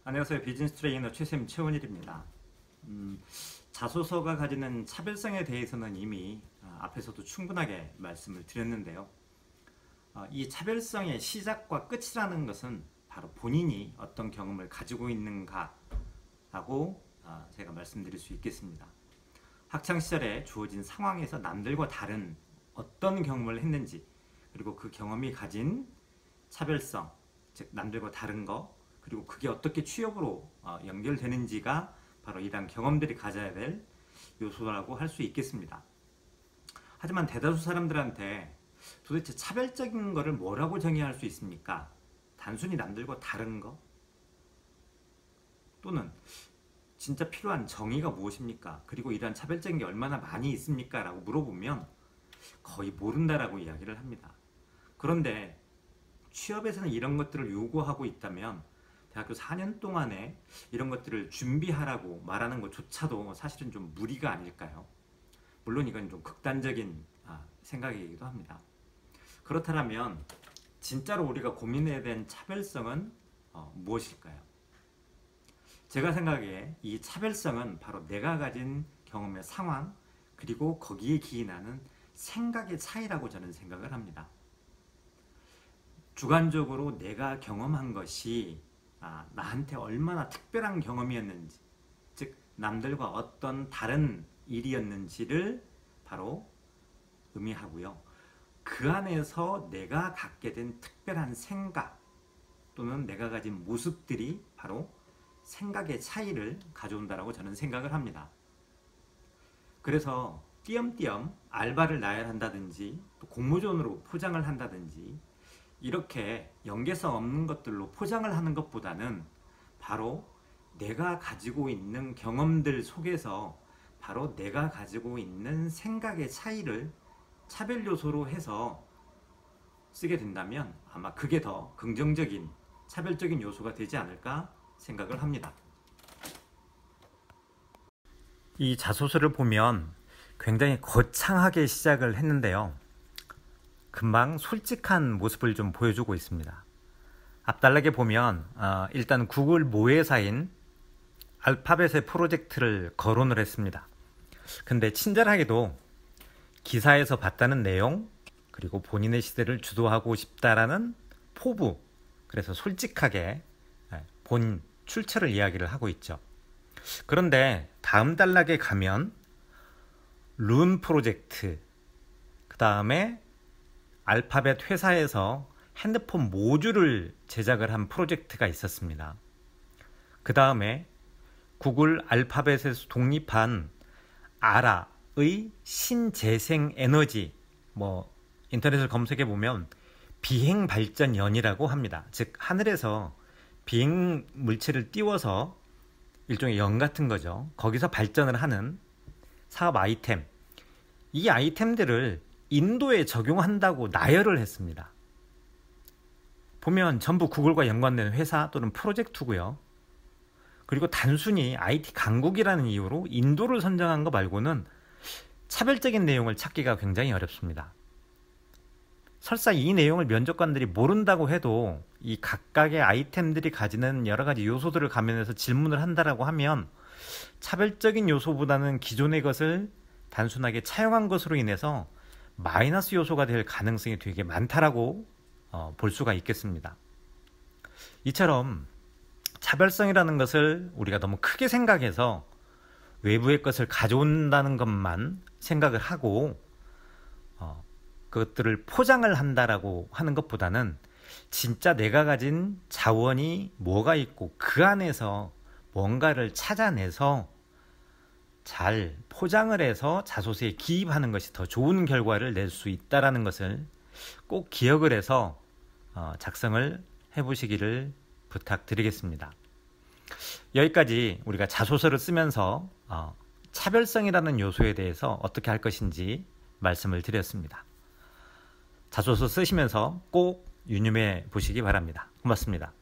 안녕하세요. 비즈니스 트레이너 최쌤 최원일입니다. 자소서가 가지는 차별성에 대해서는 이미 앞에서도 충분하게 말씀을 드렸는데요. 이 차별성의 시작과 끝이라는 것은 바로 본인이 어떤 경험을 가지고 있는가라고 제가 말씀드릴 수 있겠습니다. 학창시절에 주어진 상황에서 남들과 다른 어떤 경험을 했는지, 그리고 그 경험이 가진 차별성, 즉 남들과 다른 거, 그리고 그게 어떻게 취업으로 연결되는지가 바로 이러한 경험들이 가져야 될 요소라고 할 수 있겠습니다. 하지만 대다수 사람들한테 도대체 차별적인 거를 뭐라고 정의할 수 있습니까? 단순히 남들과 다른 거? 또는 진짜 필요한 정의가 무엇입니까? 그리고 이러한 차별적인 게 얼마나 많이 있습니까? 라고 물어보면 거의 모른다라고 이야기를 합니다. 그런데 취업에서는 이런 것들을 요구하고 있다면 대학교 4년 동안에 이런 것들을 준비하라고 말하는 것조차도 사실은 좀 무리가 아닐까요? 물론 이건 좀 극단적인 생각이기도 합니다. 그렇다면 진짜로 우리가 고민해야 되는 차별성은 무엇일까요? 제가 생각에 이 차별성은 바로 내가 가진 경험의 상황, 그리고 거기에 기인하는 생각의 차이라고 저는 생각을 합니다. 주관적으로 내가 경험한 것이 나한테 얼마나 특별한 경험이었는지, 즉 남들과 어떤 다른 일이었는지를 바로 의미하고요. 그 안에서 내가 갖게 된 특별한 생각 또는 내가 가진 모습들이 바로 생각의 차이를 가져온다고 저는 생각을 합니다. 그래서 띄엄띄엄 알바를 나열한다든지 또 공모전으로 포장을 한다든지 이렇게 연계성 없는 것들로 포장을 하는 것보다는 바로 내가 가지고 있는 경험들 속에서 바로 내가 가지고 있는 생각의 차이를 차별 요소로 해서 쓰게 된다면 아마 그게 더 긍정적인 차별적인 요소가 되지 않을까 생각을 합니다. 이 자소서를 보면 굉장히 거창하게 시작을 했는데요. 금방 솔직한 모습을 좀 보여주고 있습니다. 앞단락에 보면 일단 구글 모회사인 알파벳의 프로젝트를 거론을 했습니다. 근데 친절하게도 기사에서 봤다는 내용, 그리고 본인의 시대를 주도하고 싶다라는 포부, 그래서 솔직하게 본 출처를 이야기를 하고 있죠. 그런데 다음 단락에 가면 룬 프로젝트, 그 다음에 알파벳 회사에서 핸드폰 모듈을 제작을 한 프로젝트가 있었습니다. 그 다음에 구글 알파벳에서 독립한 아라의 신재생 에너지, 인터넷을 검색해 보면 비행발전연이라고 합니다. 즉 하늘에서 비행 물체를 띄워서 일종의 연 같은 거죠. 거기서 발전을 하는 사업 아이템, 이 아이템들을 인도에 적용한다고 나열을 했습니다. 보면 전부 구글과 연관된 회사 또는 프로젝트고요. 그리고 단순히 IT 강국이라는 이유로 인도를 선정한 거 말고는 차별적인 내용을 찾기가 굉장히 어렵습니다. 설사 이 내용을 면접관들이 모른다고 해도 이 각각의 아이템들이 가지는 여러 가지 요소들을 감안해서 질문을 한다라고 하면 차별적인 요소보다는 기존의 것을 단순하게 차용한 것으로 인해서 마이너스 요소가 될 가능성이 되게 많다라고 볼 수가 있겠습니다. 이처럼 차별성이라는 것을 우리가 너무 크게 생각해서 외부의 것을 가져온다는 것만 생각을 하고 그것들을 포장을 한다라고 하는 것보다는 진짜 내가 가진 자원이 뭐가 있고 그 안에서 뭔가를 찾아내서 잘 포장을 해서 자소서에 기입하는 것이 더 좋은 결과를 낼 수 있다는 것을 꼭 기억을 해서 작성을 해보시기를 부탁드리겠습니다. 여기까지 우리가 자소서를 쓰면서 차별성이라는 요소에 대해서 어떻게 할 것인지 말씀을 드렸습니다. 자소서 쓰시면서 꼭 유념해 보시기 바랍니다. 고맙습니다.